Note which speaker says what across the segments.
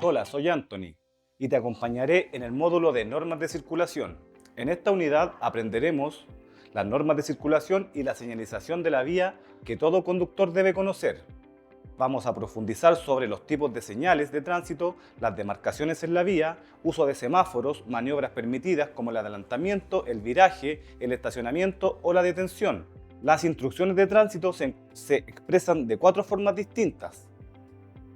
Speaker 1: Hola, soy Anthony y te acompañaré en el módulo de normas de circulación. En esta unidad aprenderemos las normas de circulación y la señalización de la vía que todo conductor debe conocer. Vamos a profundizar sobre los tipos de señales de tránsito, las demarcaciones en la vía, uso de semáforos, maniobras permitidas como el adelantamiento, el viraje, el estacionamiento o la detención. Las instrucciones de tránsito se expresan de 4 formas distintas.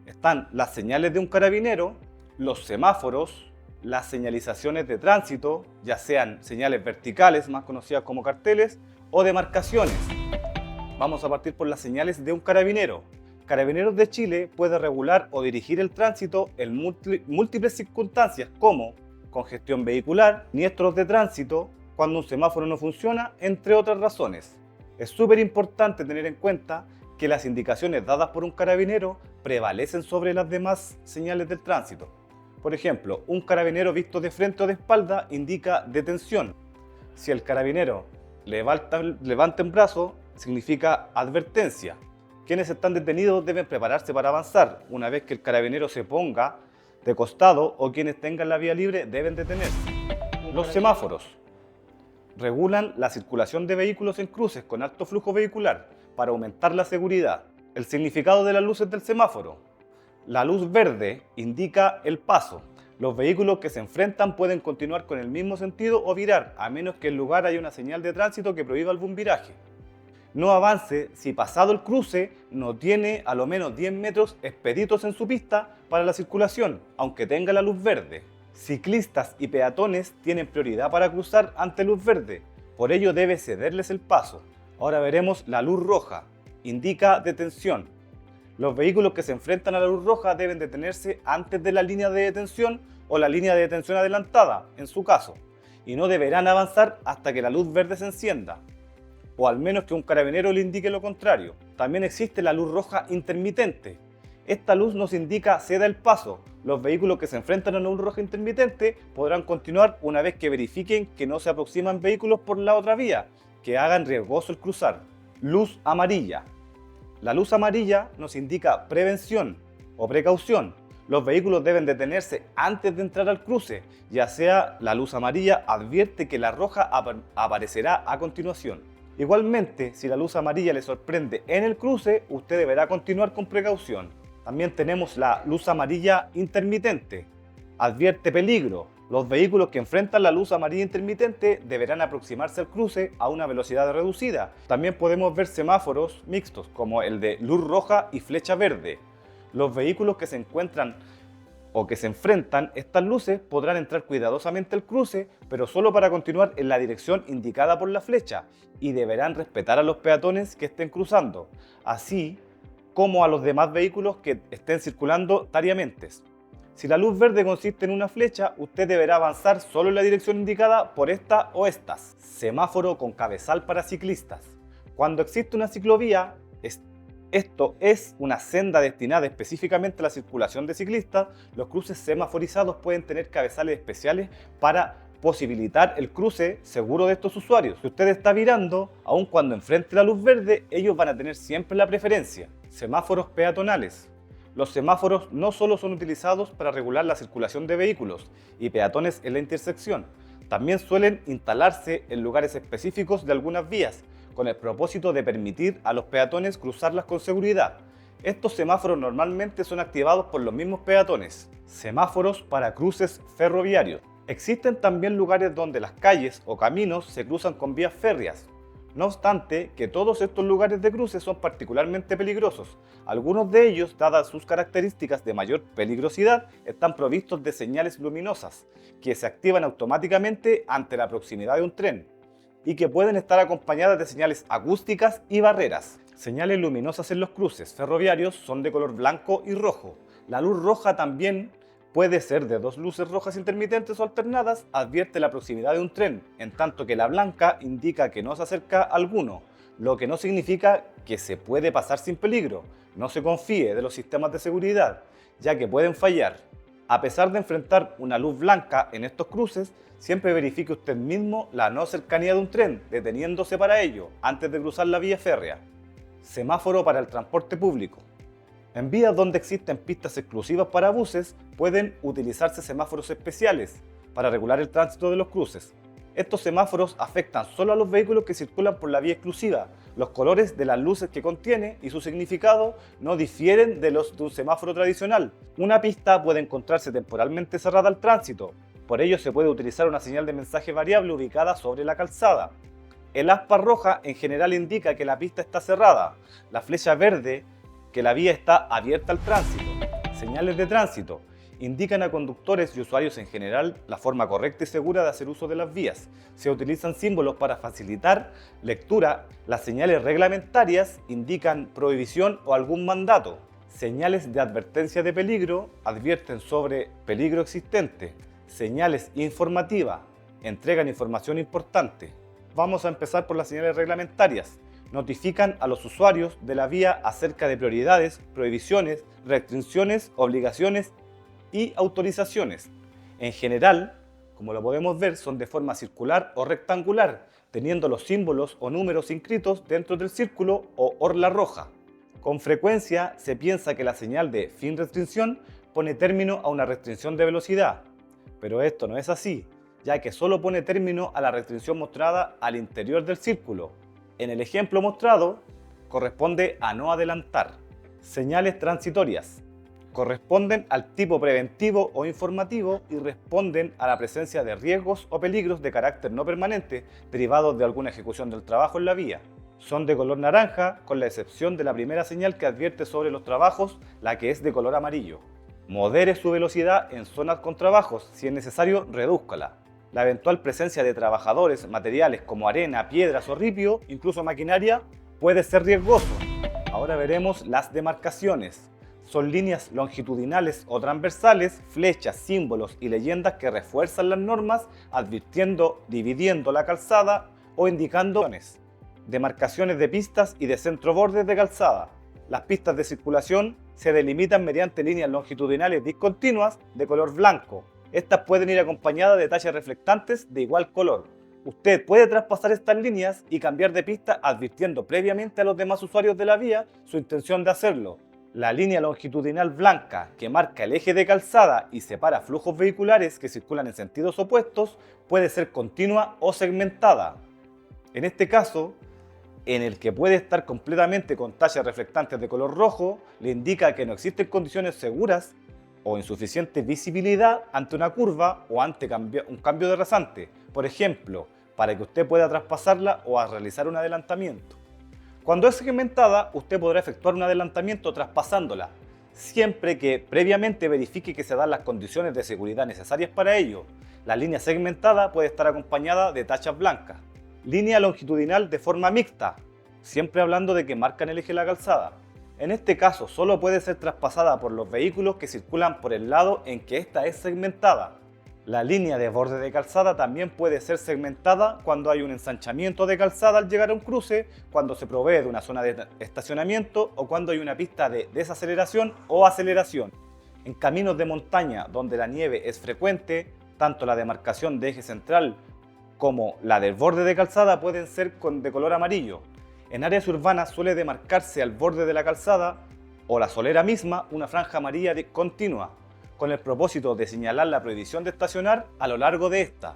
Speaker 1: Están las señales de un carabinero, los semáforos, las señalizaciones de tránsito, ya sean señales verticales, más conocidas como carteles, o demarcaciones. Vamos a partir por las señales de un carabinero. Carabineros de Chile puede regular o dirigir el tránsito en múltiples circunstancias como congestión vehicular, siniestros de tránsito, cuando un semáforo no funciona, entre otras razones. Es súper importante tener en cuenta que las indicaciones dadas por un carabinero prevalecen sobre las demás señales del tránsito. Por ejemplo, un carabinero visto de frente o de espalda indica detención. Si el carabinero levanta un brazo, significa advertencia. Quienes están detenidos deben prepararse para avanzar. Una vez que el carabinero se ponga de costado o quienes tengan la vía libre deben detenerse. Los semáforos regulan la circulación de vehículos en cruces con alto flujo vehicular para aumentar la seguridad. El significado de las luces del semáforo. La luz verde indica el paso. Los vehículos que se enfrentan pueden continuar con el mismo sentido o virar, a menos que en el lugar haya una señal de tránsito que prohíba algún viraje. No avance si pasado el cruce no tiene a lo menos 10 metros expeditos en su pista para la circulación, aunque tenga la luz verde. Ciclistas y peatones tienen prioridad para cruzar ante luz verde, por ello debe cederles el paso. Ahora veremos la luz roja, indica detención. Los vehículos que se enfrentan a la luz roja deben detenerse antes de la línea de detención o la línea de detención adelantada, en su caso, y no deberán avanzar hasta que la luz verde se encienda, o al menos que un carabinero le indique lo contrario. También existe la luz roja intermitente. Esta luz nos indica ceda el paso. Los vehículos que se enfrentan a la luz roja intermitente podrán continuar una vez que verifiquen que no se aproximan vehículos por la otra vía, que hagan riesgoso el cruzar. Luz amarilla. La luz amarilla nos indica prevención o precaución. Los vehículos deben detenerse antes de entrar al cruce, ya sea la luz amarilla advierte que la roja aparecerá a continuación. Igualmente, si la luz amarilla le sorprende en el cruce, usted deberá continuar con precaución. También tenemos la luz amarilla intermitente. Advierte peligro. Los vehículos que enfrentan la luz amarilla intermitente deberán aproximarse al cruce a una velocidad reducida. También podemos ver semáforos mixtos, como el de luz roja y flecha verde. Los vehículos que se encuentran o que se enfrentan estas luces podrán entrar cuidadosamente al cruce, pero solo para continuar en la dirección indicada por la flecha, y deberán respetar a los peatones que estén cruzando, así como a los demás vehículos que estén circulando diariamente. Si la luz verde consiste en una flecha, usted deberá avanzar solo en la dirección indicada por esta o estas. Semáforo con cabezal para ciclistas. Cuando existe una ciclovía, esto es una senda destinada específicamente a la circulación de ciclistas, los cruces semaforizados pueden tener cabezales especiales para posibilitar el cruce seguro de estos usuarios. Si usted está virando, aun cuando enfrente la luz verde, ellos van a tener siempre la preferencia. Semáforos peatonales. Los semáforos no solo son utilizados para regular la circulación de vehículos y peatones en la intersección, también suelen instalarse en lugares específicos de algunas vías, con el propósito de permitir a los peatones cruzarlas con seguridad. Estos semáforos normalmente son activados por los mismos peatones. Semáforos para cruces ferroviarios. Existen también lugares donde las calles o caminos se cruzan con vías férreas. No obstante, que todos estos lugares de cruce son particularmente peligrosos. Algunos de ellos, dadas sus características de mayor peligrosidad, están provistos de señales luminosas, que se activan automáticamente ante la proximidad de un tren, y que pueden estar acompañadas de señales acústicas y barreras. Señales luminosas en los cruces ferroviarios son de color blanco y rojo. La luz roja también puede ser de 2 luces rojas intermitentes o alternadas, advierte la proximidad de un tren, en tanto que la blanca indica que no se acerca alguno, lo que no significa que se puede pasar sin peligro. No se confíe de los sistemas de seguridad, ya que pueden fallar. A pesar de enfrentar una luz blanca en estos cruces, siempre verifique usted mismo la no cercanía de un tren, deteniéndose para ello antes de cruzar la vía férrea. Semáforo para el transporte público. En vías donde existen pistas exclusivas para buses, pueden utilizarse semáforos especiales para regular el tránsito de los cruces. Estos semáforos afectan solo a los vehículos que circulan por la vía exclusiva. Los colores de las luces que contiene y su significado no difieren de los de un semáforo tradicional. Una pista puede encontrarse temporalmente cerrada al tránsito. Por ello se puede utilizar una señal de mensaje variable ubicada sobre la calzada. El aspa roja en general indica que la pista está cerrada. La flecha verde que la vía está abierta al tránsito. Señales de tránsito indican a conductores y usuarios en general la forma correcta y segura de hacer uso de las vías. Se utilizan símbolos para facilitar lectura. Las señales reglamentarias indican prohibición o algún mandato. Señales de advertencia de peligro advierten sobre peligro existente. Señales informativas entregan información importante. Vamos a empezar por las señales reglamentarias. Notifican a los usuarios de la vía acerca de prioridades, prohibiciones, restricciones, obligaciones y autorizaciones. En general, como lo podemos ver, son de forma circular o rectangular, teniendo los símbolos o números inscritos dentro del círculo o orla roja. Con frecuencia se piensa que la señal de fin restricción pone término a una restricción de velocidad, pero esto no es así, ya que solo pone término a la restricción mostrada al interior del círculo. En el ejemplo mostrado, corresponde a no adelantar. Señales transitorias. Corresponden al tipo preventivo o informativo y responden a la presencia de riesgos o peligros de carácter no permanente derivados de alguna ejecución del trabajo en la vía. Son de color naranja, con la excepción de la primera señal que advierte sobre los trabajos, la que es de color amarillo. Modere su velocidad en zonas con trabajos, si es necesario, redúzcala. La eventual presencia de trabajadores, materiales como arena, piedras o ripio, incluso maquinaria, puede ser riesgoso. Ahora veremos las demarcaciones. Son líneas longitudinales o transversales, flechas, símbolos y leyendas que refuerzan las normas, advirtiendo, dividiendo la calzada o indicando demarcaciones de pistas y de centrobordes de calzada. Las pistas de circulación se delimitan mediante líneas longitudinales discontinuas de color blanco. Estas pueden ir acompañadas de tallas reflectantes de igual color. Usted puede traspasar estas líneas y cambiar de pista advirtiendo previamente a los demás usuarios de la vía su intención de hacerlo. La línea longitudinal blanca que marca el eje de calzada y separa flujos vehiculares que circulan en sentidos opuestos puede ser continua o segmentada. En este caso, en el que puede estar completamente con tallas reflectantes de color rojo, le indica que no existen condiciones seguras o insuficiente visibilidad ante una curva o ante un cambio de rasante, por ejemplo, para que usted pueda traspasarla o a realizar un adelantamiento. Cuando es segmentada, usted podrá efectuar un adelantamiento traspasándola, siempre que previamente verifique que se dan las condiciones de seguridad necesarias para ello. La línea segmentada puede estar acompañada de tachas blancas. Línea longitudinal de forma mixta, siempre hablando de que marcan el eje de la calzada. En este caso, solo puede ser traspasada por los vehículos que circulan por el lado en que ésta es segmentada. La línea de borde de calzada también puede ser segmentada cuando hay un ensanchamiento de calzada al llegar a un cruce, cuando se provee de una zona de estacionamiento o cuando hay una pista de desaceleración o aceleración. En caminos de montaña donde la nieve es frecuente, tanto la demarcación de eje central como la del borde de calzada pueden ser de color amarillo. En áreas urbanas suele demarcarse al borde de la calzada o la solera misma una franja amarilla continua, con el propósito de señalar la prohibición de estacionar a lo largo de esta.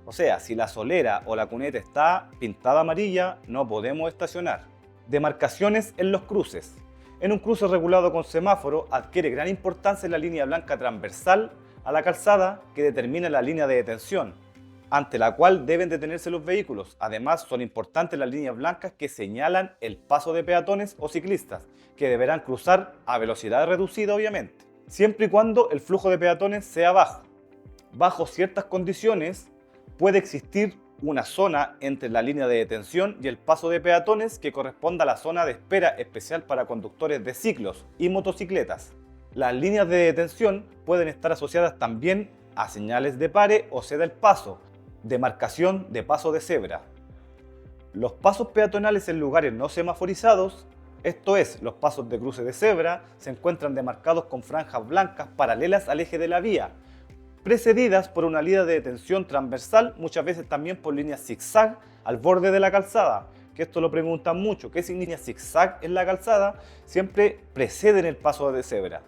Speaker 1: O sea, si la solera o la cuneta está pintada amarilla, no podemos estacionar. Demarcaciones en los cruces. En un cruce regulado con semáforo adquiere gran importancia la línea blanca transversal a la calzada que determina la línea de detención, ante la cual deben detenerse los vehículos. Además, son importantes las líneas blancas que señalan el paso de peatones o ciclistas, que deberán cruzar a velocidad reducida obviamente, siempre y cuando el flujo de peatones sea bajo. Bajo ciertas condiciones, puede existir una zona entre la línea de detención y el paso de peatones que corresponda a la zona de espera especial para conductores de ciclos y motocicletas. Las líneas de detención pueden estar asociadas también a señales de pare o ceda el paso, demarcación de paso de cebra. Los pasos peatonales en lugares no semaforizados, esto es, los pasos de cruce de cebra, se encuentran demarcados con franjas blancas paralelas al eje de la vía, precedidas por una línea de detención transversal, muchas veces también por líneas zigzag al borde de la calzada, que esto lo preguntan mucho, ¿qué significa zigzag en la calzada? Siempre preceden el paso de cebra.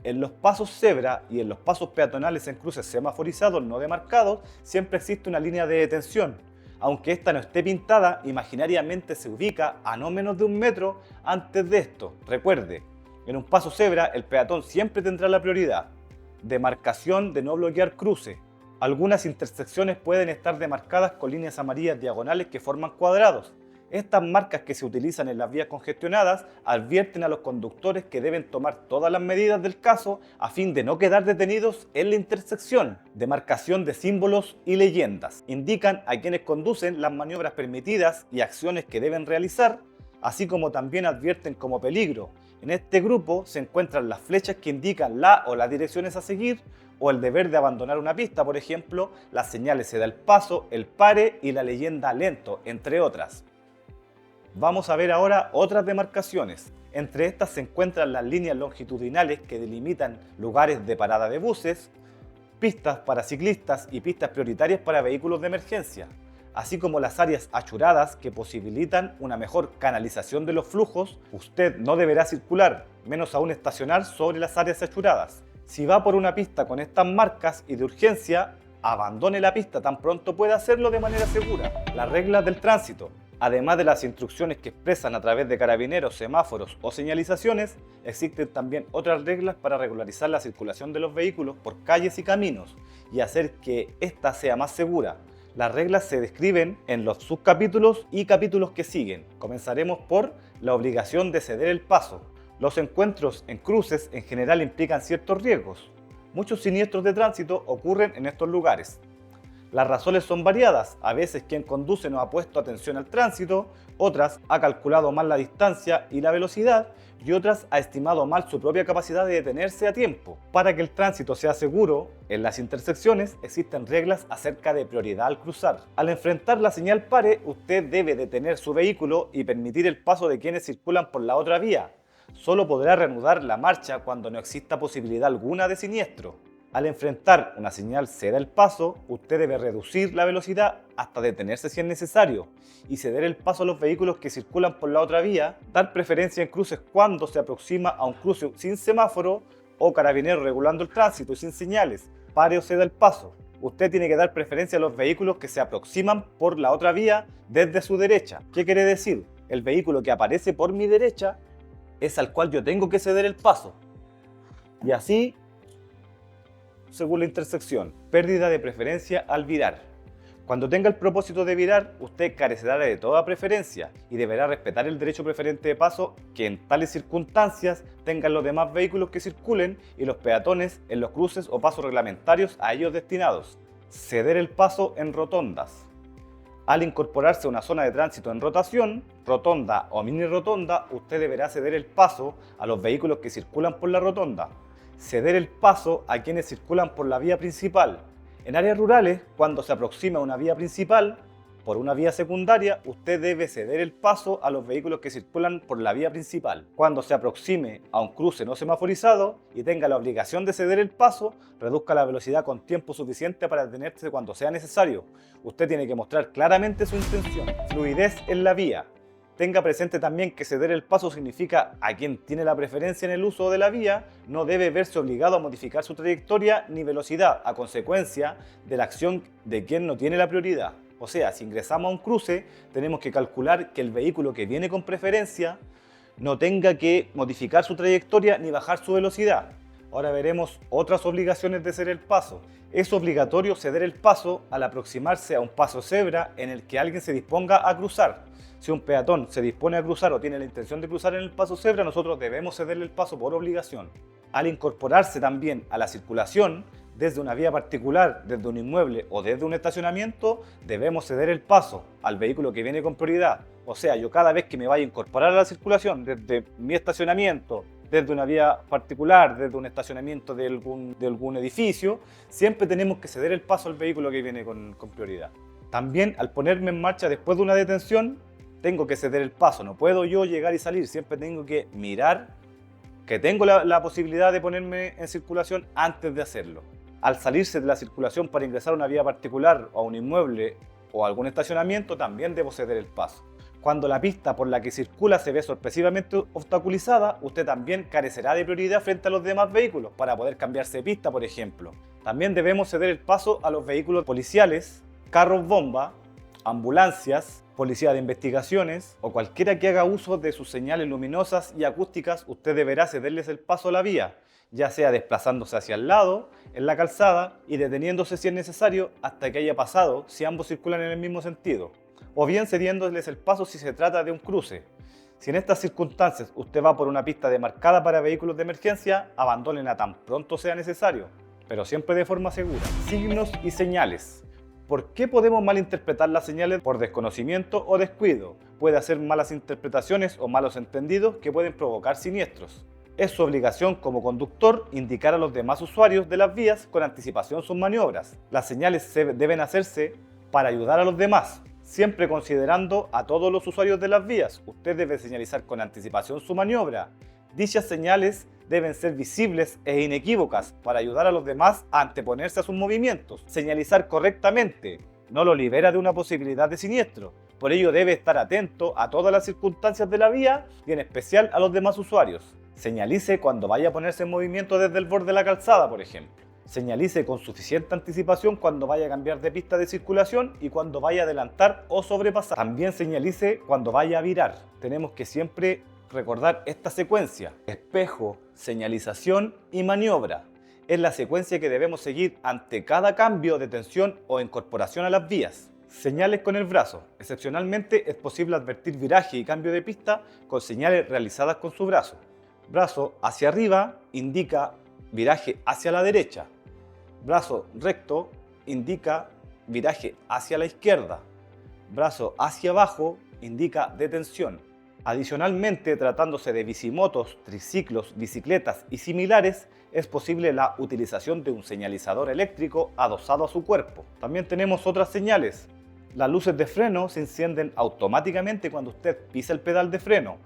Speaker 1: En los pasos cebra y en los pasos peatonales en cruces semaforizados no demarcados, siempre existe una línea de detención. Aunque esta no esté pintada, imaginariamente se ubica a no menos de 1 metro antes de esto. Recuerde, en un paso cebra el peatón siempre tendrá la prioridad. Demarcación de no bloquear cruce. Algunas intersecciones pueden estar demarcadas con líneas amarillas diagonales que forman cuadrados. Estas marcas que se utilizan en las vías congestionadas advierten a los conductores que deben tomar todas las medidas del caso a fin de no quedar detenidos en la intersección. Demarcación de símbolos y leyendas. Indican a quienes conducen las maniobras permitidas y acciones que deben realizar, así como también advierten como peligro. En este grupo se encuentran las flechas que indican la o las direcciones a seguir, o el deber de abandonar una pista, por ejemplo, las señales se da el paso, el pare y la leyenda lento, entre otras. Vamos a ver ahora otras demarcaciones. Entre estas se encuentran las líneas longitudinales que delimitan lugares de parada de buses, pistas para ciclistas y pistas prioritarias para vehículos de emergencia, así como las áreas achuradas que posibilitan una mejor canalización de los flujos. Usted no deberá circular, menos aún estacionar sobre las áreas achuradas. Si va por una pista con estas marcas y de urgencia, abandone la pista tan pronto pueda hacerlo de manera segura. Las reglas del tránsito. Además de las instrucciones que expresan a través de carabineros, semáforos o señalizaciones, existen también otras reglas para regularizar la circulación de los vehículos por calles y caminos y hacer que ésta sea más segura. Las reglas se describen en los subcapítulos y capítulos que siguen. Comenzaremos por la obligación de ceder el paso. Los encuentros en cruces en general implican ciertos riesgos. Muchos siniestros de tránsito ocurren en estos lugares. Las razones son variadas, a veces quien conduce no ha puesto atención al tránsito, otras ha calculado mal la distancia y la velocidad y otras ha estimado mal su propia capacidad de detenerse a tiempo. Para que el tránsito sea seguro, en las intersecciones existen reglas acerca de prioridad al cruzar. Al enfrentar la señal pare, usted debe detener su vehículo y permitir el paso de quienes circulan por la otra vía. Solo podrá reanudar la marcha cuando no exista posibilidad alguna de siniestro. Al enfrentar una señal ceda el paso, usted debe reducir la velocidad hasta detenerse si es necesario y ceder el paso a los vehículos que circulan por la otra vía, dar preferencia en cruces cuando se aproxima a un cruce sin semáforo o carabinero regulando el tránsito y sin señales, pare o ceda el paso. Usted tiene que dar preferencia a los vehículos que se aproximan por la otra vía desde su derecha. ¿Qué quiere decir? El vehículo que aparece por mi derecha es al cual yo tengo que ceder el paso. Y así, según la intersección, pérdida de preferencia al virar. Cuando tenga el propósito de virar, usted carecerá de toda preferencia y deberá respetar el derecho preferente de paso que en tales circunstancias tengan los demás vehículos que circulen y los peatones en los cruces o pasos reglamentarios a ellos destinados. Ceder el paso en rotondas. Al incorporarse a una zona de tránsito en rotación, rotonda o mini rotonda, usted deberá ceder el paso a los vehículos que circulan por la rotonda. Ceder el paso a quienes circulan por la vía principal. En áreas rurales, cuando se aproxima a una vía principal, por una vía secundaria, usted debe ceder el paso a los vehículos que circulan por la vía principal. Cuando se aproxime a un cruce no semaforizado y tenga la obligación de ceder el paso, reduzca la velocidad con tiempo suficiente para detenerse cuando sea necesario. Usted tiene que mostrar claramente su intención. Fluidez en la vía. Tenga presente también que ceder el paso significa a quien tiene la preferencia en el uso de la vía no debe verse obligado a modificar su trayectoria ni velocidad a consecuencia de la acción de quien no tiene la prioridad. O sea, si ingresamos a un cruce, tenemos que calcular que el vehículo que viene con preferencia no tenga que modificar su trayectoria ni bajar su velocidad. Ahora veremos otras obligaciones de ceder el paso. Es obligatorio ceder el paso al aproximarse a un paso cebra en el que alguien se disponga a cruzar. Si un peatón se dispone a cruzar o tiene la intención de cruzar en el paso cebra, nosotros debemos cederle el paso por obligación. Al incorporarse también a la circulación, desde una vía particular, desde un inmueble o desde un estacionamiento, debemos ceder el paso al vehículo que viene con prioridad. O sea, yo cada vez que me vaya a incorporar a la circulación, desde mi estacionamiento, desde una vía particular, desde un estacionamiento de algún edificio, siempre tenemos que ceder el paso al vehículo que viene con prioridad. También, al ponerme en marcha después de una detención, tengo que ceder el paso. No puedo yo llegar y salir, siempre tengo que mirar que tengo la posibilidad de ponerme en circulación antes de hacerlo. Al salirse de la circulación para ingresar a una vía particular o a un inmueble o a algún estacionamiento, también debo ceder el paso. Cuando la pista por la que circula se ve sorpresivamente obstaculizada, usted también carecerá de prioridad frente a los demás vehículos para poder cambiarse de pista, por ejemplo. También debemos ceder el paso a los vehículos policiales, carros bomba, ambulancias, policía de investigaciones o cualquiera que haga uso de sus señales luminosas y acústicas. Usted deberá cederles el paso a la vía, ya sea desplazándose hacia el lado, en la calzada y deteniéndose si es necesario hasta que haya pasado si ambos circulan en el mismo sentido, o bien cediéndoles el paso si se trata de un cruce. Si en estas circunstancias usted va por una pista demarcada para vehículos de emergencia, abandónenla tan pronto sea necesario, pero siempre de forma segura. Signos y señales. ¿Por qué podemos malinterpretar las señales? Por desconocimiento o descuido. Puede hacer malas interpretaciones o malos entendidos que pueden provocar siniestros. Es su obligación como conductor indicar a los demás usuarios de las vías con anticipación sus maniobras. Las señales deben hacerse para ayudar a los demás, siempre considerando a todos los usuarios de las vías. Usted debe señalizar con anticipación su maniobra. Dichas señales deben ser visibles e inequívocas para ayudar a los demás a anteponerse a sus movimientos. Señalizar correctamente no lo libera de una posibilidad de siniestro. Por ello debe estar atento a todas las circunstancias de la vía y en especial a los demás usuarios. Señalice cuando vaya a ponerse en movimiento desde el borde de la calzada, por ejemplo. Señalice con suficiente anticipación cuando vaya a cambiar de pista de circulación y cuando vaya a adelantar o sobrepasar. También señalice cuando vaya a virar. Tenemos que siempre recordar esta secuencia: espejo, señalización y maniobra. Es la secuencia que debemos seguir ante cada cambio de tensión o incorporación a las vías. Señales con el brazo. Excepcionalmente es posible advertir viraje y cambio de pista con señales realizadas con su brazo. Brazo hacia arriba indica viraje hacia la derecha. Brazo recto indica viraje hacia la izquierda. Brazo hacia abajo indica detención. Adicionalmente, tratándose de bicimotos, triciclos, bicicletas y similares, es posible la utilización de un señalizador eléctrico adosado a su cuerpo. También tenemos otras señales. Las luces de freno se encienden automáticamente cuando usted pisa el pedal de freno.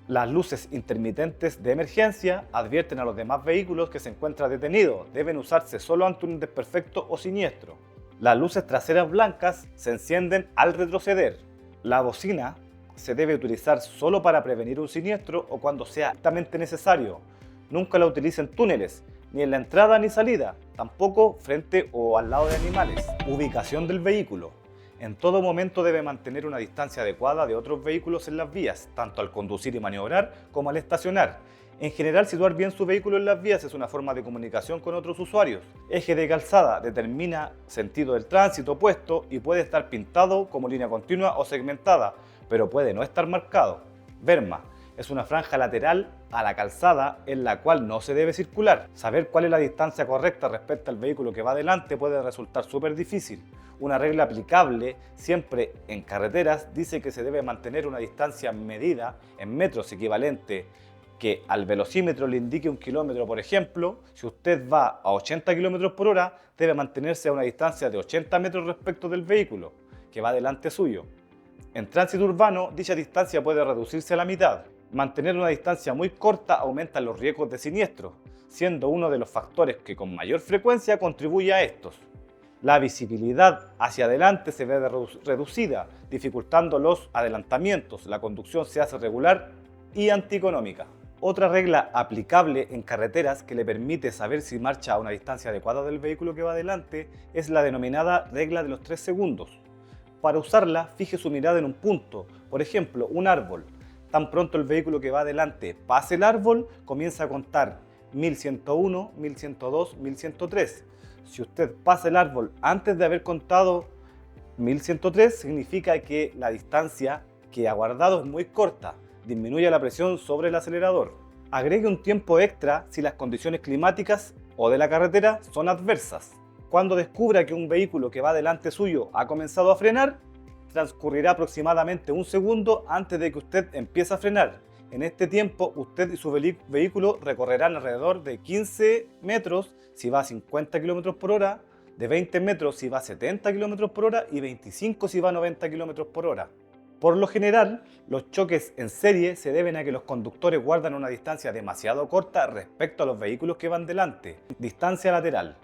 Speaker 1: Las luces intermitentes de emergencia advierten a los demás vehículos que se encuentra detenido. Deben usarse solo ante un desperfecto o siniestro. Las luces traseras blancas se encienden al retroceder. La bocina se debe utilizar solo para prevenir un siniestro o cuando sea altamente necesario. Nunca la utilice en túneles, ni en la entrada ni salida, tampoco frente o al lado de animales. Ubicación del vehículo. En todo momento debe mantener una distancia adecuada de otros vehículos en las vías, tanto al conducir y maniobrar como al estacionar. En general, situar bien su vehículo en las vías es una forma de comunicación con otros usuarios. Eje de calzada determina sentido del tránsito opuesto y puede estar pintado como línea continua o segmentada, pero puede no estar marcado. Berma es una franja lateral a la calzada en la cual no se debe circular. Saber cuál es la distancia correcta respecto al vehículo que va adelante puede resultar súper difícil. Una regla aplicable siempre en carreteras dice que se debe mantener una distancia medida en metros equivalente que al velocímetro le indique 1 kilómetro. Por ejemplo, si usted va a 80 km por hora, debe mantenerse a una distancia de 80 metros respecto del vehículo que va delante suyo. En tránsito urbano, dicha distancia puede reducirse a la mitad. Mantener una distancia muy corta aumenta los riesgos de siniestro, siendo uno de los factores que con mayor frecuencia contribuye a estos. La visibilidad hacia adelante se ve reducida, dificultando los adelantamientos. La conducción se hace regular y antieconómica. Otra regla aplicable en carreteras que le permite saber si marcha a una distancia adecuada del vehículo que va adelante es la denominada regla de los 3 segundos. Para usarla, fije su mirada en un punto, por ejemplo, un árbol. Tan pronto el vehículo que va adelante pase el árbol, comienza a contar 1101, 1102, 1103. Si usted pasa el árbol antes de haber contado 1103, significa que la distancia que ha guardado es muy corta. Disminuye la presión sobre el acelerador. Agregue un tiempo extra si las condiciones climáticas o de la carretera son adversas. Cuando descubra que un vehículo que va delante suyo ha comenzado a frenar, transcurrirá aproximadamente 1 segundo antes de que usted empiece a frenar. En este tiempo, usted y su vehículo recorrerán alrededor de 15 metros si va a 50 km por hora, de 20 metros si va a 70 km por hora y 25 si va a 90 km por hora. Por lo general, los choques en serie se deben a que los conductores guardan una distancia demasiado corta respecto a los vehículos que van delante. Distancia lateral.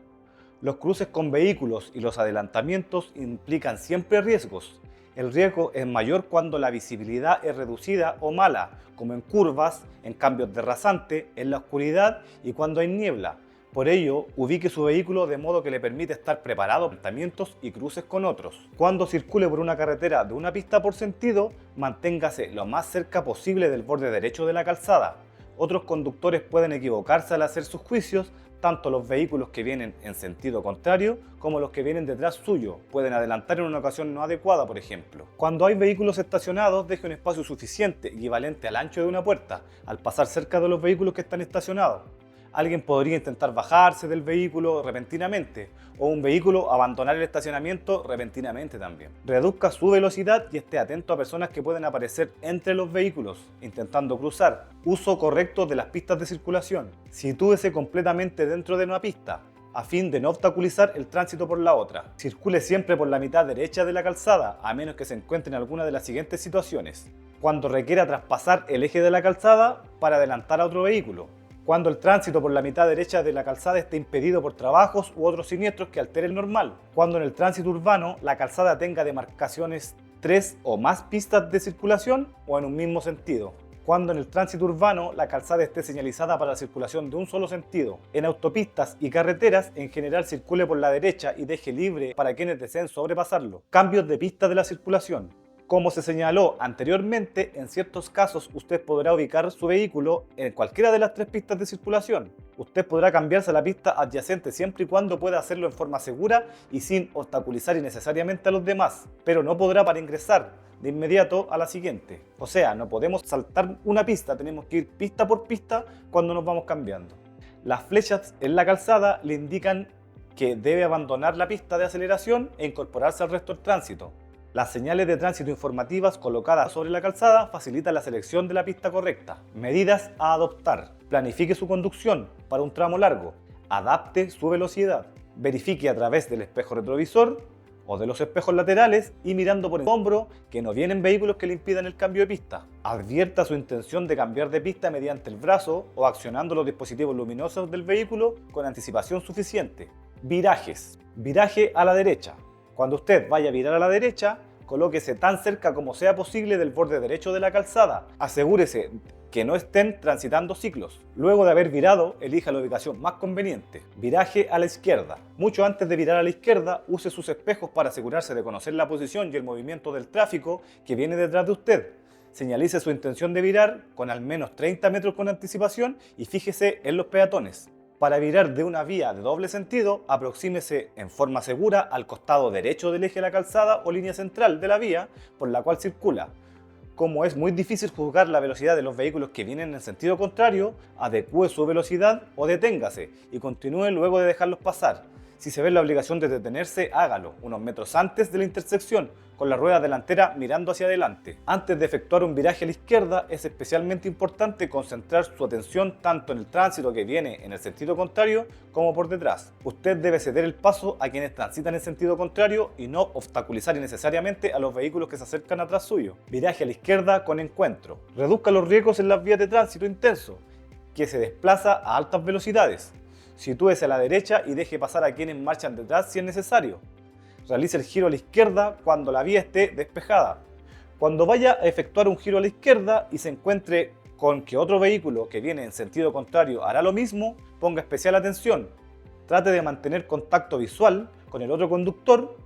Speaker 1: Los cruces con vehículos y los adelantamientos implican siempre riesgos. El riesgo es mayor cuando la visibilidad es reducida o mala, como en curvas, en cambios de rasante, en la oscuridad y cuando hay niebla. Por ello, ubique su vehículo de modo que le permite estar preparado para enfrentamientos y cruces con otros. Cuando circule por una carretera de una pista por sentido, manténgase lo más cerca posible del borde derecho de la calzada. Otros conductores pueden equivocarse al hacer sus juicios, tanto los vehículos que vienen en sentido contrario como los que vienen detrás suyo. Pueden adelantar en una ocasión no adecuada, por ejemplo. Cuando hay vehículos estacionados, deje un espacio suficiente, equivalente al ancho de una puerta, al pasar cerca de los vehículos que están estacionados. Alguien podría intentar bajarse del vehículo repentinamente, o un vehículo abandonar el estacionamiento repentinamente también. Reduzca su velocidad y esté atento a personas que pueden aparecer entre los vehículos, intentando cruzar. Uso correcto de las pistas de circulación. Sitúese completamente dentro de una pista, a fin de no obstaculizar el tránsito por la otra. Circule siempre por la mitad derecha de la calzada, a menos que se encuentre en alguna de las siguientes situaciones. Cuando requiera traspasar el eje de la calzada para adelantar a otro vehículo. Cuando el tránsito por la mitad derecha de la calzada esté impedido por trabajos u otros siniestros que alteren el normal. Cuando en el tránsito urbano la calzada tenga demarcaciones 3 o más pistas de circulación o en un mismo sentido. Cuando en el tránsito urbano la calzada esté señalizada para la circulación de un solo sentido. En autopistas y carreteras en general circule por la derecha y deje libre para quienes deseen sobrepasarlo. Cambios de pista de la circulación. Como se señaló anteriormente, en ciertos casos usted podrá ubicar su vehículo en cualquiera de las 3 pistas de circulación. Usted podrá cambiarse a la pista adyacente siempre y cuando pueda hacerlo en forma segura y sin obstaculizar innecesariamente a los demás, pero no podrá para ingresar de inmediato a la siguiente. O sea, no podemos saltar una pista, tenemos que ir pista por pista cuando nos vamos cambiando. Las flechas en la calzada le indican que debe abandonar la pista de aceleración e incorporarse al resto del tránsito. Las señales de tránsito informativas colocadas sobre la calzada facilitan la selección de la pista correcta. Medidas a adoptar. Planifique su conducción para un tramo largo. Adapte su velocidad. Verifique a través del espejo retrovisor o de los espejos laterales y mirando por el hombro que no vienen vehículos que le impidan el cambio de pista. Advierta su intención de cambiar de pista mediante el brazo o accionando los dispositivos luminosos del vehículo con anticipación suficiente. Virajes. Viraje a la derecha. Cuando usted vaya a virar a la derecha, colóquese tan cerca como sea posible del borde derecho de la calzada. Asegúrese que no estén transitando ciclos. Luego de haber virado, elija la ubicación más conveniente. Viraje a la izquierda. Mucho antes de virar a la izquierda, use sus espejos para asegurarse de conocer la posición y el movimiento del tráfico que viene detrás de usted. Señalice su intención de virar con al menos 30 metros con anticipación y fíjese en los peatones. Para virar de una vía de doble sentido, aproxímese en forma segura al costado derecho del eje de la calzada o línea central de la vía por la cual circula. Como es muy difícil juzgar la velocidad de los vehículos que vienen en sentido contrario, adecúe su velocidad o deténgase y continúe luego de dejarlos pasar. Si se ve la obligación de detenerse, hágalo unos metros antes de la intersección, con la rueda delantera mirando hacia adelante. Antes de efectuar un viraje a la izquierda, es especialmente importante concentrar su atención tanto en el tránsito que viene en el sentido contrario como por detrás. Usted debe ceder el paso a quienes transitan en sentido contrario y no obstaculizar innecesariamente a los vehículos que se acercan atrás suyo. Viraje a la izquierda con encuentro. Reduzca los riesgos en las vías de tránsito intenso, que se desplaza a altas velocidades. Sitúese a la derecha y deje pasar a quienes marchan detrás si es necesario. Realice el giro a la izquierda cuando la vía esté despejada. Cuando vaya a efectuar un giro a la izquierda y se encuentre con que otro vehículo que viene en sentido contrario hará lo mismo, ponga especial atención. Trate de mantener contacto visual con el otro conductor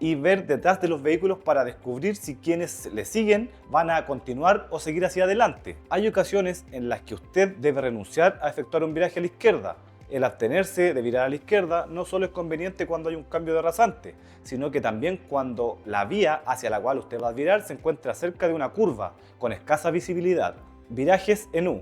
Speaker 1: y ver detrás de los vehículos para descubrir si quienes le siguen van a continuar o seguir hacia adelante. Hay ocasiones en las que usted debe renunciar a efectuar un viraje a la izquierda. El abstenerse de virar a la izquierda no solo es conveniente cuando hay un cambio de rasante, sino que también cuando la vía hacia la cual usted va a virar se encuentra cerca de una curva con escasa visibilidad. Virajes en U.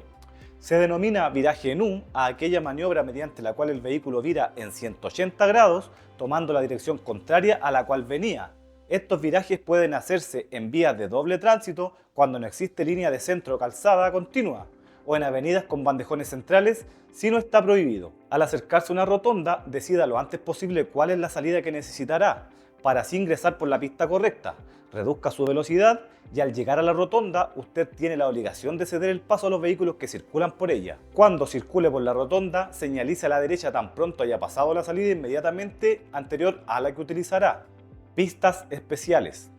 Speaker 1: Se denomina viraje en U a aquella maniobra mediante la cual el vehículo vira en 180 grados tomando la dirección contraria a la cual venía. Estos virajes pueden hacerse en vías de doble tránsito cuando no existe línea de centro o calzada continua, o en avenidas con bandejones centrales si no está prohibido. Al acercarse a una rotonda, decida lo antes posible cuál es la salida que necesitará para así ingresar por la pista correcta. Reduzca su velocidad y al llegar a la rotonda, usted tiene la obligación de ceder el paso a los vehículos que circulan por ella. Cuando circule por la rotonda, señalice a la derecha tan pronto haya pasado la salida inmediatamente anterior a la que utilizará. Pistas especiales.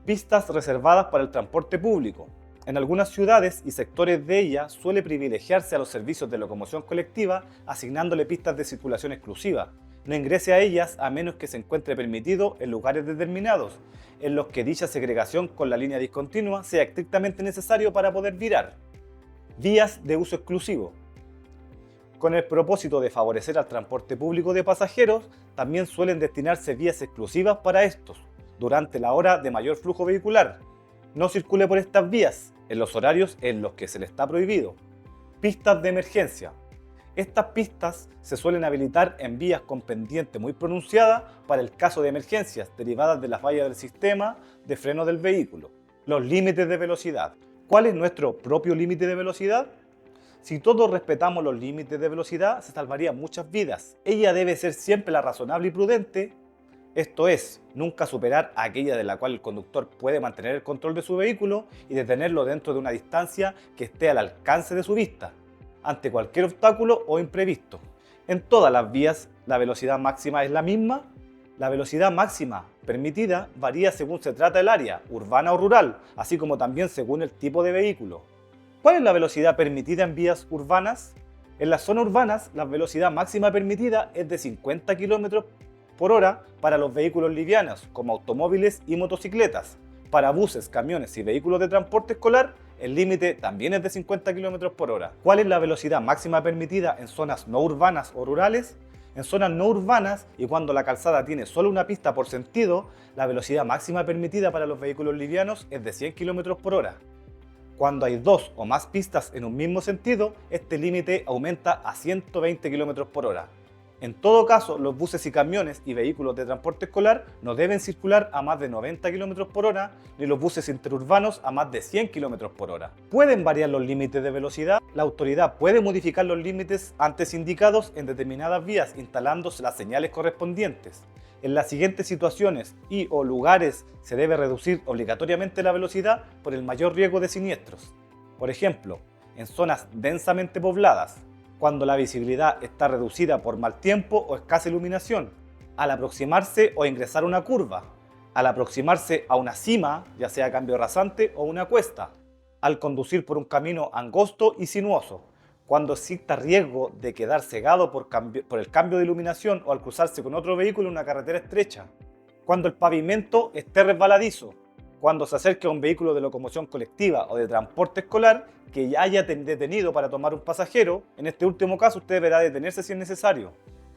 Speaker 1: Pistas reservadas para el transporte público. En algunas ciudades y sectores de ella suele privilegiarse a los servicios de locomoción colectiva asignándole pistas de circulación exclusiva. No ingrese a ellas a menos que se encuentre permitido en lugares determinados, en los que dicha segregación con la línea discontinua sea estrictamente necesario para poder virar. Vías de uso exclusivo. Con el propósito de favorecer al transporte público de pasajeros, también suelen destinarse vías exclusivas para estos, durante la hora de mayor flujo vehicular. No circule por estas vías en los horarios en los que se le está prohibido. Pistas de emergencia. Estas pistas se suelen habilitar en vías con pendiente muy pronunciada para el caso de emergencias derivadas de la falla del sistema de freno del vehículo. Los límites de velocidad. ¿Cuál es nuestro propio límite de velocidad? Si todos respetamos los límites de velocidad, se salvarían muchas vidas. Ella debe ser siempre la razonable y prudente, esto es, nunca superar aquella de la cual el conductor puede mantener el control de su vehículo y detenerlo dentro de una distancia que esté al alcance de su vista, ante cualquier obstáculo o imprevisto. En todas las vías, la velocidad máxima es la misma. La velocidad máxima permitida varía según se trata del área, urbana o rural, así como también según el tipo de vehículo. ¿Cuál es la velocidad permitida en vías urbanas? En las zonas urbanas, la velocidad máxima permitida es de 50 km por hora para los vehículos livianos, como automóviles y motocicletas. Para buses, camiones y vehículos de transporte escolar, el límite también es de 50 km por hora. ¿Cuál es la velocidad máxima permitida en zonas no urbanas o rurales? En zonas no urbanas y cuando la calzada tiene solo una pista por sentido, la velocidad máxima permitida para los vehículos livianos es de 100 km por hora. Cuando hay dos o más pistas en un mismo sentido, este límite aumenta a 120 km por hora. En todo caso, los buses y camiones y vehículos de transporte escolar no deben circular a más de 90 km por hora, ni los buses interurbanos a más de 100 km por hora. ¿Pueden variar los límites de velocidad? La autoridad puede modificar los límites antes indicados en determinadas vías instalándose las señales correspondientes. En las siguientes situaciones y o lugares se debe reducir obligatoriamente la velocidad por el mayor riesgo de siniestros. Por ejemplo, en zonas densamente pobladas, cuando la visibilidad está reducida por mal tiempo o escasa iluminación, al aproximarse o ingresar a una curva, al aproximarse a una cima, ya sea cambio rasante o una cuesta, al conducir por un camino angosto y sinuoso, cuando exista riesgo de quedar cegado por el cambio de iluminación o al cruzarse con otro vehículo en una carretera estrecha, cuando el pavimento esté resbaladizo, cuando se acerque a un vehículo de locomoción colectiva o de transporte escolar que ya haya detenido para tomar un pasajero. En este último caso usted deberá detenerse si es necesario.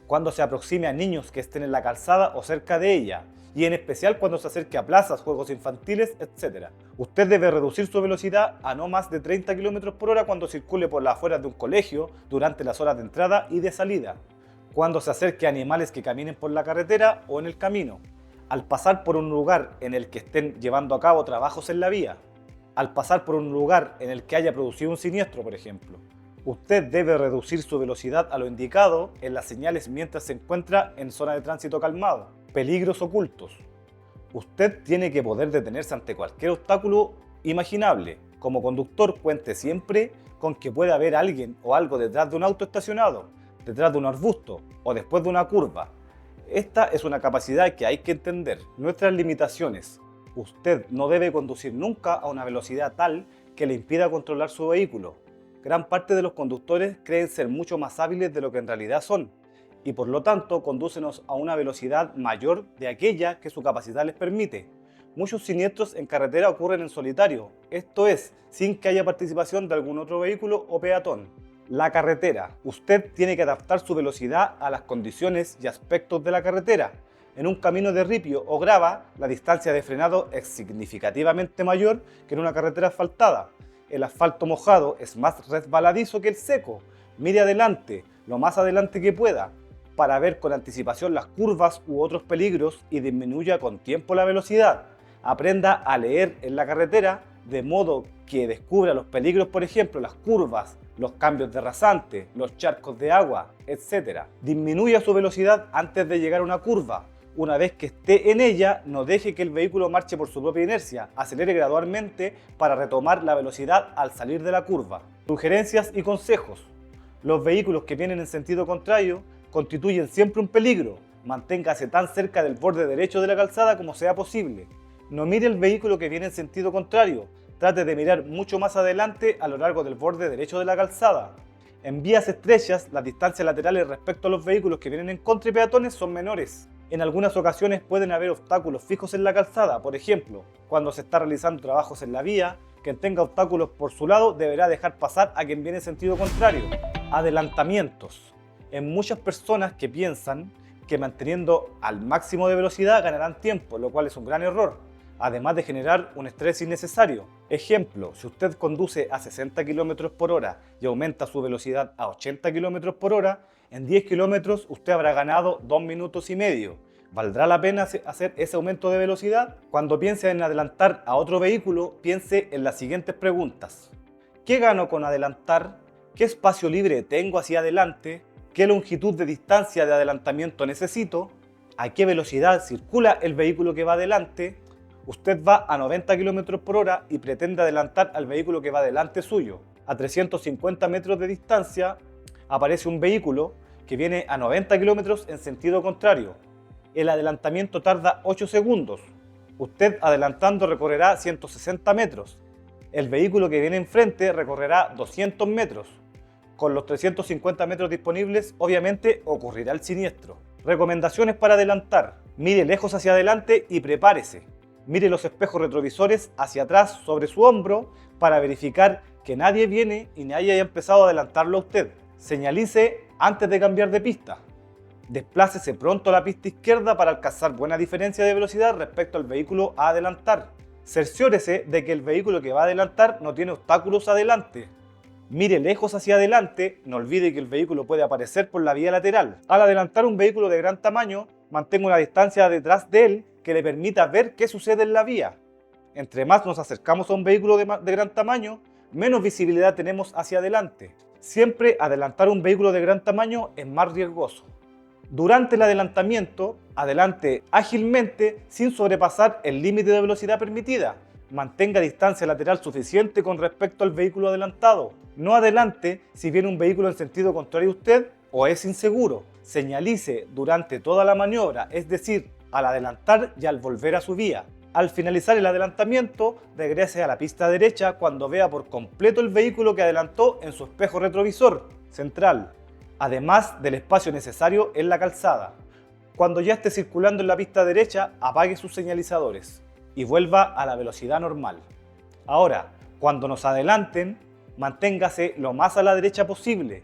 Speaker 1: Cuando se aproxime a niños que estén en la calzada o cerca de ella, y en especial cuando se acerque a plazas, juegos infantiles, etc. Usted debe reducir su velocidad a no más de 30 km por hora cuando circule por las afueras de un colegio durante las horas de entrada y de salida, cuando se acerque a animales que caminen por la carretera o en el camino, al pasar por un lugar en el que estén llevando a cabo trabajos en la vía, al pasar por un lugar en el que haya producido un siniestro, por ejemplo. Usted debe reducir su velocidad a lo indicado en las señales mientras se encuentra en zona de tránsito calmado. Peligros ocultos. Usted tiene que poder detenerse ante cualquier obstáculo imaginable. Como conductor, cuente siempre con que puede haber alguien o algo detrás de un auto estacionado, detrás de un arbusto o después de una curva. Esta es una capacidad que hay que entender. Nuestras limitaciones. Usted no debe conducir nunca a una velocidad tal que le impida controlar su vehículo. Gran parte de los conductores creen ser mucho más hábiles de lo que en realidad son y por lo tanto conducen a una velocidad mayor de aquella que su capacidad les permite. Muchos siniestros en carretera ocurren en solitario, esto es, sin que haya participación de algún otro vehículo o peatón. La carretera. Usted tiene que adaptar su velocidad a las condiciones y aspectos de la carretera. En un camino de ripio o grava, la distancia de frenado es significativamente mayor que en una carretera asfaltada. El asfalto mojado es más resbaladizo que el seco. Mire adelante, lo más adelante que pueda, para ver con anticipación las curvas u otros peligros y disminuya con tiempo la velocidad. Aprenda a leer en la carretera de modo que descubra los peligros, por ejemplo, las curvas, los cambios de rasante, los charcos de agua, etc. Disminuya su velocidad antes de llegar a una curva. Una vez que esté en ella, no deje que el vehículo marche por su propia inercia, acelere gradualmente para retomar la velocidad al salir de la curva. Sugerencias y consejos. Los vehículos que vienen en sentido contrario constituyen siempre un peligro. Manténgase tan cerca del borde derecho de la calzada como sea posible. No mire el vehículo que viene en sentido contrario, trate de mirar mucho más adelante a lo largo del borde derecho de la calzada. En vías estrechas, las distancias laterales respecto a los vehículos que vienen en contra y peatones son menores. En algunas ocasiones pueden haber obstáculos fijos en la calzada, por ejemplo, cuando se está realizando trabajos en la vía, quien tenga obstáculos por su lado deberá dejar pasar a quien viene en sentido contrario. Adelantamientos. En muchas personas que piensan que manteniendo al máximo de velocidad ganarán tiempo, lo cual es un gran error, además de generar un estrés innecesario. Ejemplo, si usted conduce a 60 km por hora y aumenta su velocidad a 80 km por hora, en 10 kilómetros usted habrá ganado 2 minutos y medio. ¿Valdrá la pena hacer ese aumento de velocidad? Cuando piense en adelantar a otro vehículo, piense en las siguientes preguntas. ¿Qué gano con adelantar? ¿Qué espacio libre tengo hacia adelante? ¿Qué longitud de distancia de adelantamiento necesito? ¿A qué velocidad circula el vehículo que va adelante? Usted va a 90 km por hora y pretende adelantar al vehículo que va delante suyo. A 350 metros de distancia aparece un vehículo que viene a 90 km en sentido contrario. El adelantamiento tarda 8 segundos. Usted adelantando recorrerá 160 metros. El vehículo que viene enfrente recorrerá 200 metros. Con los 350 metros disponibles, obviamente ocurrirá el siniestro. Recomendaciones para adelantar. Mire lejos hacia adelante y prepárese. Mire los espejos retrovisores hacia atrás sobre su hombro para verificar que nadie viene y nadie haya empezado a adelantarlo a usted. Señalice antes de cambiar de pista. Desplácese pronto a la pista izquierda para alcanzar buena diferencia de velocidad respecto al vehículo a adelantar. Cerciórese de que el vehículo que va a adelantar no tiene obstáculos adelante. Mire lejos hacia adelante, no olvide que el vehículo puede aparecer por la vía lateral. Al adelantar un vehículo de gran tamaño, mantenga una distancia detrás de él que le permita ver qué sucede en la vía. Entre más nos acercamos a un vehículo de gran tamaño, menos visibilidad tenemos hacia adelante. Siempre adelantar un vehículo de gran tamaño es más riesgoso. Durante el adelantamiento, adelante ágilmente sin sobrepasar el límite de velocidad permitida. Mantenga distancia lateral suficiente con respecto al vehículo adelantado. No adelante si viene un vehículo en sentido contrario a usted o es inseguro. Señalice durante toda la maniobra, es decir, al adelantar y al volver a su vía. Al finalizar el adelantamiento, regrese a la pista derecha cuando vea por completo el vehículo que adelantó en su espejo retrovisor central, además del espacio necesario en la calzada. Cuando ya esté circulando en la pista derecha, apague sus señalizadores y vuelva a la velocidad normal. Ahora, cuando nos adelanten, manténgase lo más a la derecha posible.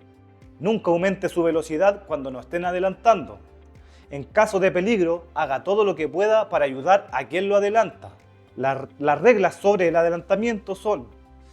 Speaker 1: Nunca aumente su velocidad cuando nos estén adelantando. En caso de peligro, haga todo lo que pueda para ayudar a quien lo adelanta. Las reglas sobre el adelantamiento son: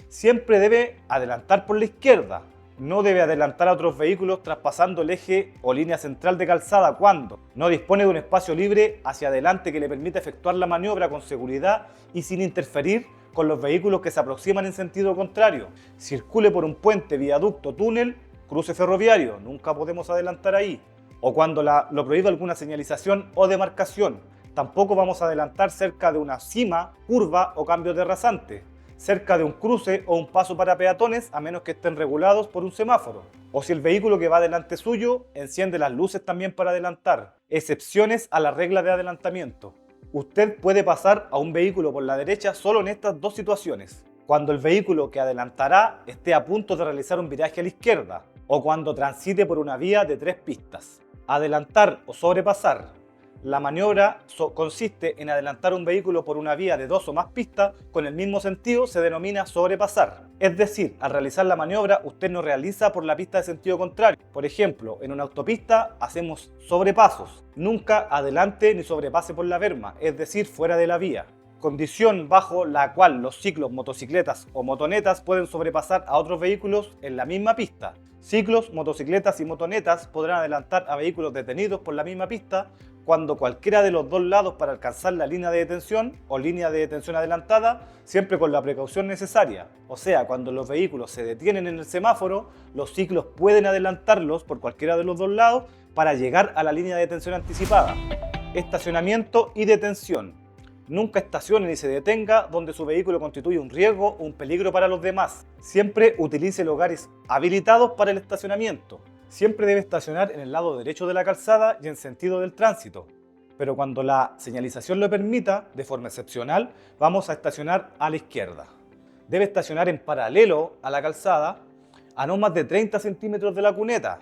Speaker 1: siempre debe adelantar por la izquierda. No debe adelantar a otros vehículos traspasando el eje o línea central de calzada cuando no dispone de un espacio libre hacia adelante que le permita efectuar la maniobra con seguridad y sin interferir con los vehículos que se aproximan en sentido contrario. Circule por un puente, viaducto, túnel, cruce ferroviario, nunca podemos adelantar ahí. O cuando lo prohíbe alguna señalización o demarcación. Tampoco vamos a adelantar cerca de una cima, curva o cambio de rasante, cerca de un cruce o un paso para peatones a menos que estén regulados por un semáforo. O si el vehículo que va delante suyo enciende las luces también para adelantar. Excepciones a la regla de adelantamiento. Usted puede pasar a un vehículo por la derecha solo en estas dos situaciones: cuando el vehículo que adelantará esté a punto de realizar un viraje a la izquierda o cuando transite por una vía de 3 pistas. Adelantar o sobrepasar. La maniobra consiste en adelantar un vehículo por una vía de 2 o más pistas con el mismo sentido, se denomina sobrepasar. Es decir, al realizar la maniobra usted no realiza por la pista de sentido contrario. Por ejemplo, en una autopista hacemos sobrepasos. Nunca adelante ni sobrepase por la berma, es decir, fuera de la vía. Condición bajo la cual los ciclos, motocicletas o motonetas pueden sobrepasar a otros vehículos en la misma pista. Ciclos, motocicletas y motonetas podrán adelantar a vehículos detenidos por la misma pista cuando cualquiera de los dos lados para alcanzar la línea de detención o línea de detención adelantada, siempre con la precaución necesaria. O sea, cuando los vehículos se detienen en el semáforo, los ciclos pueden adelantarlos por cualquiera de los dos lados para llegar a la línea de detención anticipada. Estacionamiento y detención. Nunca estacione ni se detenga donde su vehículo constituye un riesgo o un peligro para los demás. Siempre utilice lugares habilitados para el estacionamiento. Siempre debe estacionar en el lado derecho de la calzada y en sentido del tránsito. pero cuando la señalización lo permita, de forma excepcional, vamos a estacionar a la izquierda. Debe estacionar en paralelo a la calzada, a no más de 30 centímetros de la cuneta,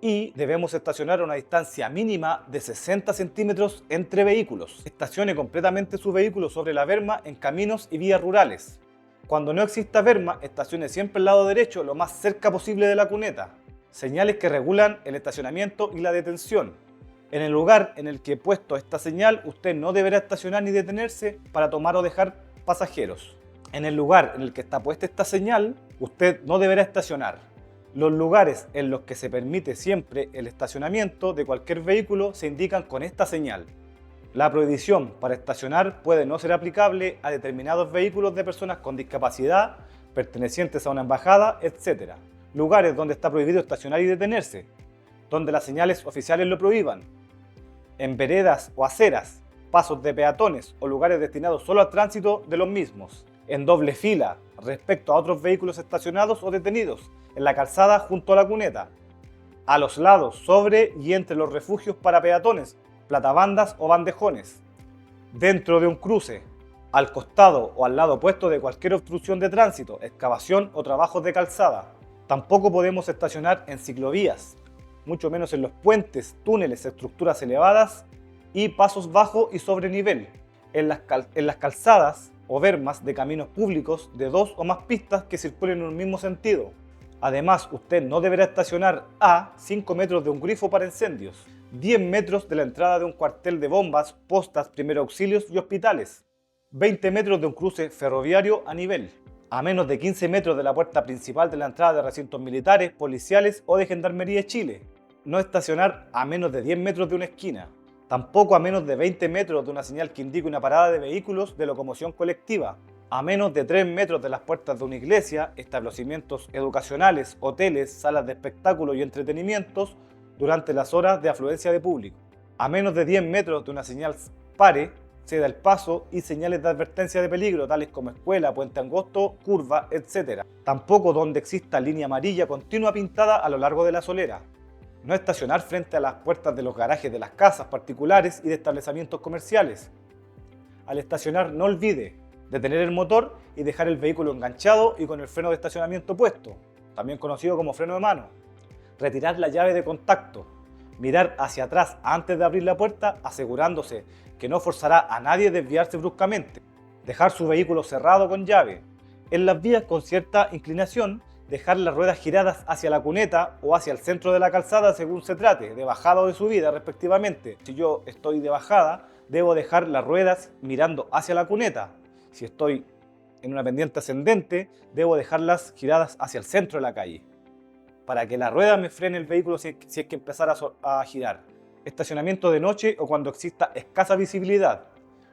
Speaker 1: y debemos estacionar a una distancia mínima de 60 centímetros entre vehículos. Estacione completamente su vehículo sobre la berma en caminos y vías rurales. Cuando no exista berma, estacione siempre al lado derecho, lo más cerca posible de la cuneta. Señales que regulan el estacionamiento y la detención. En el lugar en el que he puesto esta señal, usted no deberá estacionar ni detenerse para tomar o dejar pasajeros. En el lugar en el que está puesta esta señal, usted no deberá estacionar. Los lugares en los que se permite siempre el estacionamiento de cualquier vehículo se indican con esta señal. La prohibición para estacionar puede no ser aplicable a determinados vehículos de personas con discapacidad, pertenecientes a una embajada, etc. Lugares donde está prohibido estacionar y detenerse, donde las señales oficiales lo prohíban. En veredas o aceras, pasos de peatones o lugares destinados solo al tránsito de los mismos. En doble fila, respecto a otros vehículos estacionados o detenidos, en la calzada junto a la cuneta, a los lados, sobre y entre los refugios para peatones, platabandas o bandejones, dentro de un cruce, al costado o al lado opuesto de cualquier obstrucción de tránsito, excavación o trabajos de calzada. Tampoco podemos estacionar en ciclovías, mucho menos en los puentes, túneles, estructuras elevadas y pasos bajo y sobre nivel, en las calzadas o bermas de caminos públicos de 2 o más pistas que circulen en un mismo sentido. Además, usted no deberá estacionar a 5 metros de un grifo para incendios, 10 metros de la entrada de un cuartel de bombas, postas, primeros auxilios y hospitales, 20 metros de un cruce ferroviario a nivel, a menos de 15 metros de la puerta principal de la entrada de recintos militares, policiales o de Gendarmería de Chile. No estacionar a menos de 10 metros de una esquina. Tampoco a menos de 20 metros de una señal que indique una parada de vehículos de locomoción colectiva. A menos de 3 metros de las puertas de una iglesia, establecimientos educacionales, hoteles, salas de espectáculos y entretenimientos durante las horas de afluencia de público. A menos de 10 metros de una señal pare, ceda el paso y señales de advertencia de peligro, tales como escuela, puente angosto, curva, etc. Tampoco donde exista línea amarilla continua pintada a lo largo de la solera. No estacionar frente a las puertas de los garajes de las casas particulares y de establecimientos comerciales. Al estacionar, no olvide detener el motor y dejar el vehículo enganchado y con el freno de estacionamiento puesto, también conocido como freno de mano. Retirar la llave de contacto. Mirar hacia atrás antes de abrir la puerta, asegurándose que no forzará a nadie a desviarse bruscamente. Dejar su vehículo cerrado con llave. En las vías con cierta inclinación, dejar las ruedas giradas hacia la cuneta o hacia el centro de la calzada según se trate, de bajada o de subida respectivamente. Si yo estoy de bajada, debo dejar las ruedas mirando hacia la cuneta. Si estoy en una pendiente ascendente, debo dejarlas giradas hacia el centro de la calle, para que la rueda me frene el vehículo si es que empezara a girar. Estacionamiento de noche o cuando exista escasa visibilidad.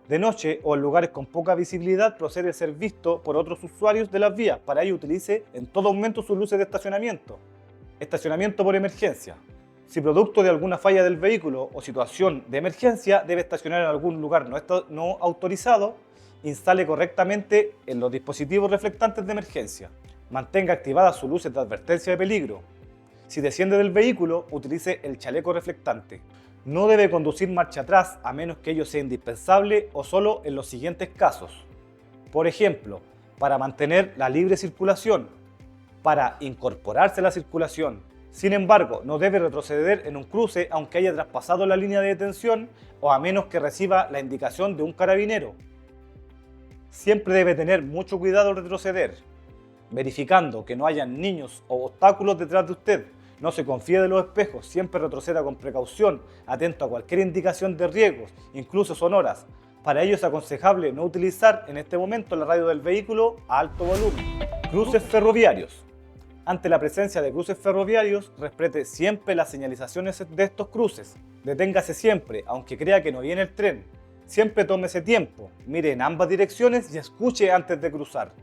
Speaker 1: De noche o en lugares con poca visibilidad procede a ser visto por otros usuarios de las vías. Para ello utilice en todo momento sus luces de estacionamiento. Estacionamiento por emergencia. Si producto de alguna falla del vehículo o situación de emergencia debe estacionar en algún lugar no autorizado, instale correctamente en los dispositivos reflectantes de emergencia. Mantenga activadas sus luces de advertencia de peligro. Si desciende del vehículo, utilice el chaleco reflectante. No debe conducir marcha atrás a menos que ello sea indispensable o solo en los siguientes casos. Por ejemplo, para mantener la libre circulación, para incorporarse a la circulación. Sin embargo, no debe retroceder en un cruce aunque haya traspasado la línea de detención o a menos que reciba la indicación de un carabinero. Siempre debe tener mucho cuidado al retroceder, verificando que no hayan niños o obstáculos detrás de usted. No se confíe de los espejos, siempre retroceda con precaución, atento a cualquier indicación de riesgos, incluso sonoras. Para ello es aconsejable no utilizar en este momento la radio del vehículo a alto volumen. Cruces ferroviarios. Ante la presencia de cruces ferroviarios, respete siempre las señalizaciones de estos cruces. Deténgase siempre, aunque crea que no viene el tren. Siempre tómese tiempo, mire en ambas direcciones y escuche antes de cruzar.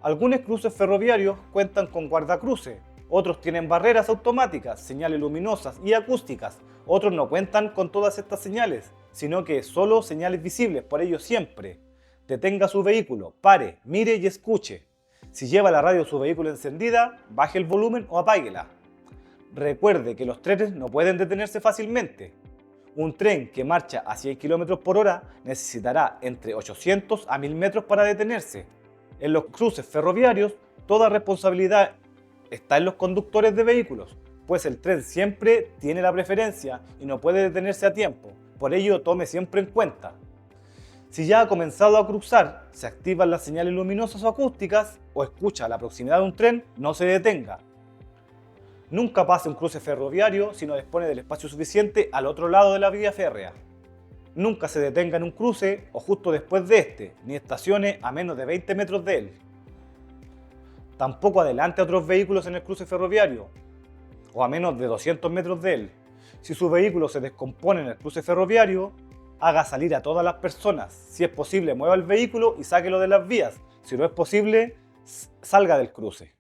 Speaker 1: Algunos cruces ferroviarios cuentan con guardacruces, otros tienen barreras automáticas, señales luminosas y acústicas, otros no cuentan con todas estas señales, sino que solo señales visibles. Por ello siempre detenga su vehículo, pare, mire y escuche. Si lleva la radio de su vehículo encendida, baje el volumen o apáguela. Recuerde que los trenes no pueden detenerse fácilmente. Un tren que marcha a 100 km por hora necesitará entre 800 a 1000 metros para detenerse. En los cruces ferroviarios, toda responsabilidad está en los conductores de vehículos, pues el tren siempre tiene la preferencia y no puede detenerse a tiempo. Por ello, tome siempre en cuenta. Si ya ha comenzado a cruzar, se activan las señales luminosas o acústicas o escucha a la proximidad de un tren, no se detenga. Nunca pase un cruce ferroviario si no dispone del espacio suficiente al otro lado de la vía férrea. Nunca se detenga en un cruce o justo después de este, ni estacione a menos de 20 metros de él. Tampoco adelante a otros vehículos en el cruce ferroviario o a menos de 200 metros de él. Si su vehículo se descompone en el cruce ferroviario, haga salir a todas las personas. Si es posible, mueva el vehículo y sáquelo de las vías. Si no es posible, salga del cruce.